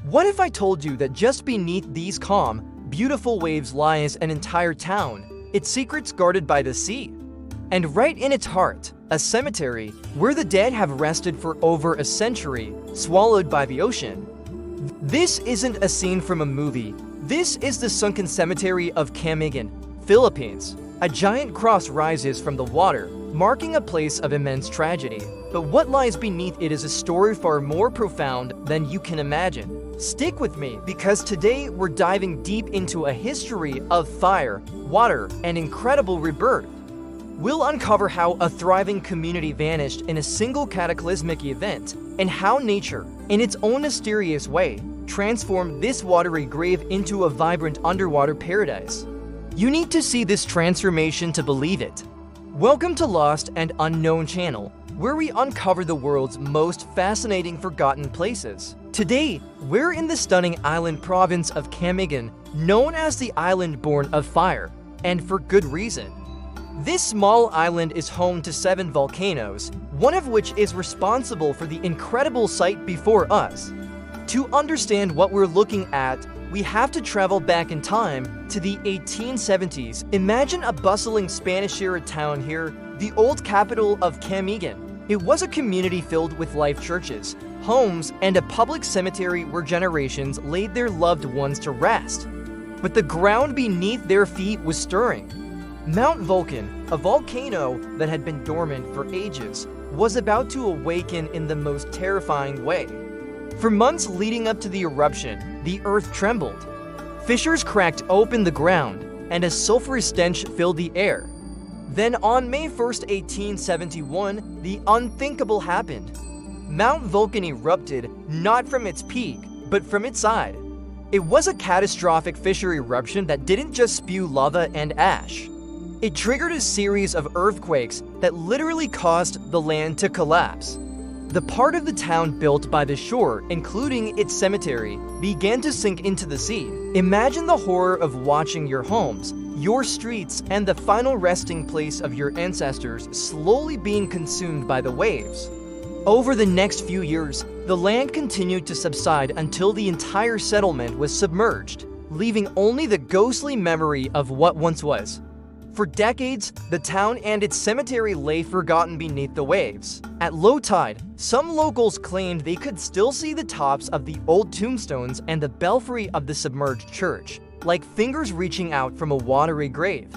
What if I told you that just beneath these calm, beautiful waves lies an entire town, its secrets guarded by the sea? And right in its heart, a cemetery where the dead have rested for over a century, swallowed by the ocean. This isn't a scene from a movie. This is the Sunken Cemetery of Camiguin, Philippines. A giant cross rises from the water, marking a place of immense tragedy. But what lies beneath it is a story far more profound than you can imagine. Stick with me, because today we're diving deep into a history of fire, water, and incredible rebirth. We'll uncover how a thriving community vanished in a single cataclysmic event, and how nature, in its own mysterious way, transformed this watery grave into a vibrant underwater paradise. You need to see this transformation to believe it. Welcome to Lost and Unknown channel, where we uncover the world's most fascinating forgotten places. Today, we're in the stunning island province of Camiguin, known as the island born of fire, and for good reason. This small island is home to 7 volcanoes, one of which is responsible for the incredible sight before us. To understand what we're looking at, we have to travel back in time to the 1870s. Imagine a bustling Spanish-era town here, the old capital of Camiguin. It was a community filled with life churches, homes, and a public cemetery where generations laid their loved ones to rest. But the ground beneath their feet was stirring. Mount Vulcan, a volcano that had been dormant for ages, was about to awaken in the most terrifying way. For months leading up to the eruption, the earth trembled. Fissures cracked open the ground, and a sulfurous stench filled the air. Then on May 1st, 1871, the unthinkable happened. Mount Vulcan erupted, not from its peak, but from its side. It was a catastrophic fissure eruption that didn't just spew lava and ash. It triggered a series of earthquakes that literally caused the land to collapse. The part of the town built by the shore, including its cemetery, began to sink into the sea. Imagine the horror of watching your homes, your streets, and the final resting place of your ancestors slowly being consumed by the waves. Over the next few years, the land continued to subside until the entire settlement was submerged, leaving only the ghostly memory of what once was. For decades, the town and its cemetery lay forgotten beneath the waves. At low tide, some locals claimed they could still see the tops of the old tombstones and the belfry of the submerged church, like fingers reaching out from a watery grave.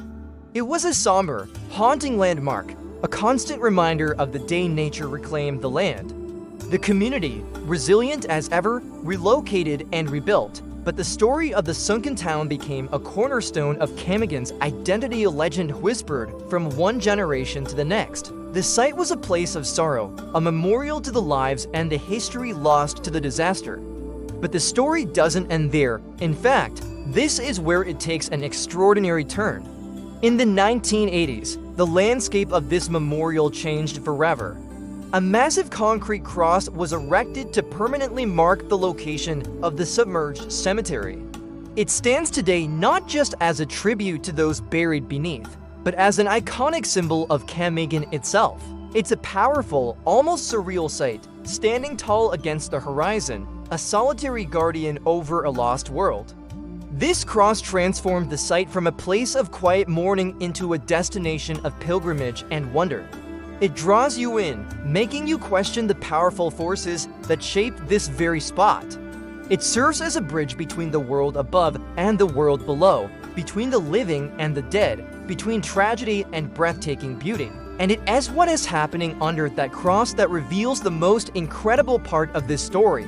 It was a somber, haunting landmark, a constant reminder of the day nature reclaimed the land. The community, resilient as ever, relocated and rebuilt. But the story of the sunken town became a cornerstone of Camiguin's identity, a legend whispered from one generation to the next. The site was a place of sorrow, a memorial to the lives and the history lost to the disaster. But the story doesn't end there. In fact, this is where it takes an extraordinary turn. In the 1980s, the landscape of this memorial changed forever. A massive concrete cross was erected to permanently mark the location of the submerged cemetery. It stands today not just as a tribute to those buried beneath, but as an iconic symbol of Camiguin itself. It's a powerful, almost surreal sight, standing tall against the horizon, a solitary guardian over a lost world. This cross transformed the site from a place of quiet mourning into a destination of pilgrimage and wonder. It draws you in, making you question the powerful forces that shaped this very spot. It serves as a bridge between the world above and the world below, between the living and the dead, between tragedy and breathtaking beauty. And it is what is happening under that cross that reveals the most incredible part of this story.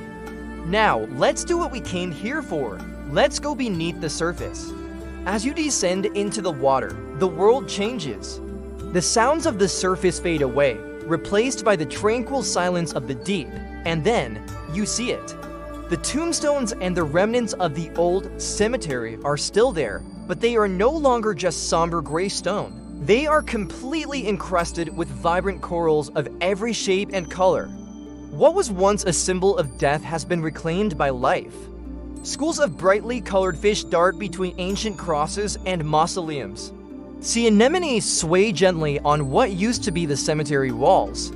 Now, let's do what we came here for. Let's go beneath the surface. As you descend into the water, the world changes. The sounds of the surface fade away, replaced by the tranquil silence of the deep, and then you see it. The tombstones and the remnants of the old cemetery are still there, but they are no longer just somber gray stone. They are completely encrusted with vibrant corals of every shape and color. What was once a symbol of death has been reclaimed by life. Schools of brightly colored fish dart between ancient crosses and mausoleums. Sea anemones sway gently on what used to be the cemetery walls.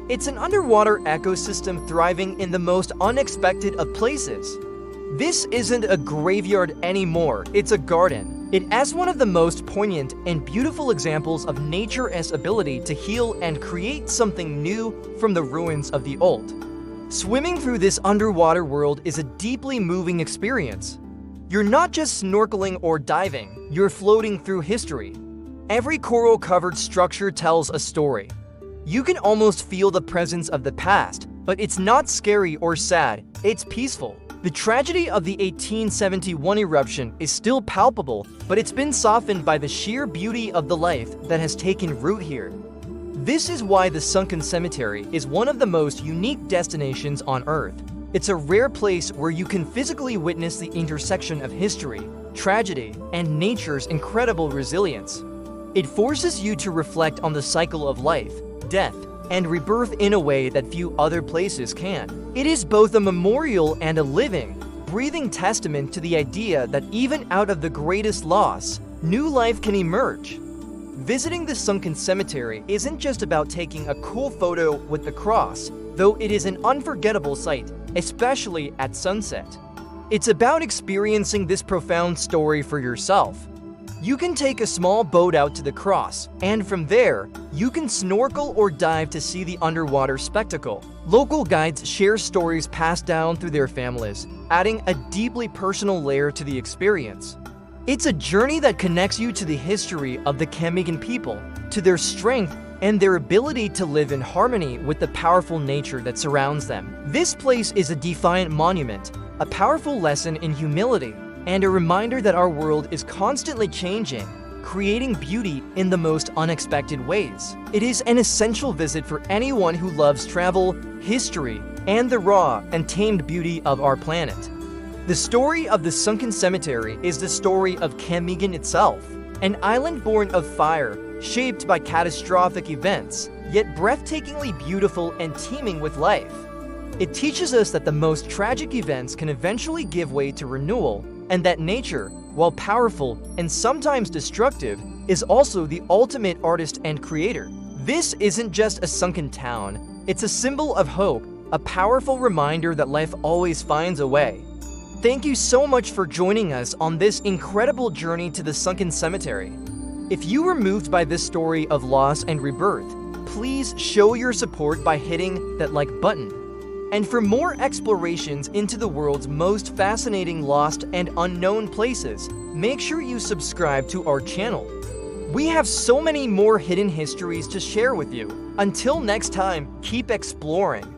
It's an underwater ecosystem thriving in the most unexpected of places. This isn't a graveyard anymore, it's a garden. It is one of the most poignant and beautiful examples of nature's ability to heal and create something new from the ruins of the old. Swimming through this underwater world is a deeply moving experience. You're not just snorkeling or diving, you're floating through history. Every coral-covered structure tells a story. You can almost feel the presence of the past, but it's not scary or sad, it's peaceful. The tragedy of the 1871 eruption is still palpable, but it's been softened by the sheer beauty of the life that has taken root here. This is why the Sunken Cemetery is one of the most unique destinations on Earth. It's a rare place where you can physically witness the intersection of history, tragedy, and nature's incredible resilience. It forces you to reflect on the cycle of life, death, and rebirth in a way that few other places can. It is both a memorial and a living, breathing testament to the idea that even out of the greatest loss, new life can emerge. Visiting the Sunken Cemetery isn't just about taking a cool photo with the cross, though it is an unforgettable sight, especially at sunset. It's about experiencing this profound story for yourself. You can take a small boat out to the cross, and from there, you can snorkel or dive to see the underwater spectacle. Local guides share stories passed down through their families, adding a deeply personal layer to the experience. It's a journey that connects you to the history of the Camiguin people, to their strength and their ability to live in harmony with the powerful nature that surrounds them. This place is a defiant monument, a powerful lesson in humility, and a reminder that our world is constantly changing, creating beauty in the most unexpected ways. It is an essential visit for anyone who loves travel, history, and the raw and tamed beauty of our planet. The story of the Sunken Cemetery is the story of Camiguin itself, an island born of fire, shaped by catastrophic events, yet breathtakingly beautiful and teeming with life. It teaches us that the most tragic events can eventually give way to renewal, and that nature, while powerful and sometimes destructive, is also the ultimate artist and creator. This isn't just a sunken town, it's a symbol of hope, a powerful reminder that life always finds a way. Thank you so much for joining us on this incredible journey to the Sunken Cemetery. If you were moved by this story of loss and rebirth, please show your support by hitting that like button. And for more explorations into the world's most fascinating lost and unknown places, make sure you subscribe to our channel. We have so many more hidden histories to share with you. Until next time, keep exploring.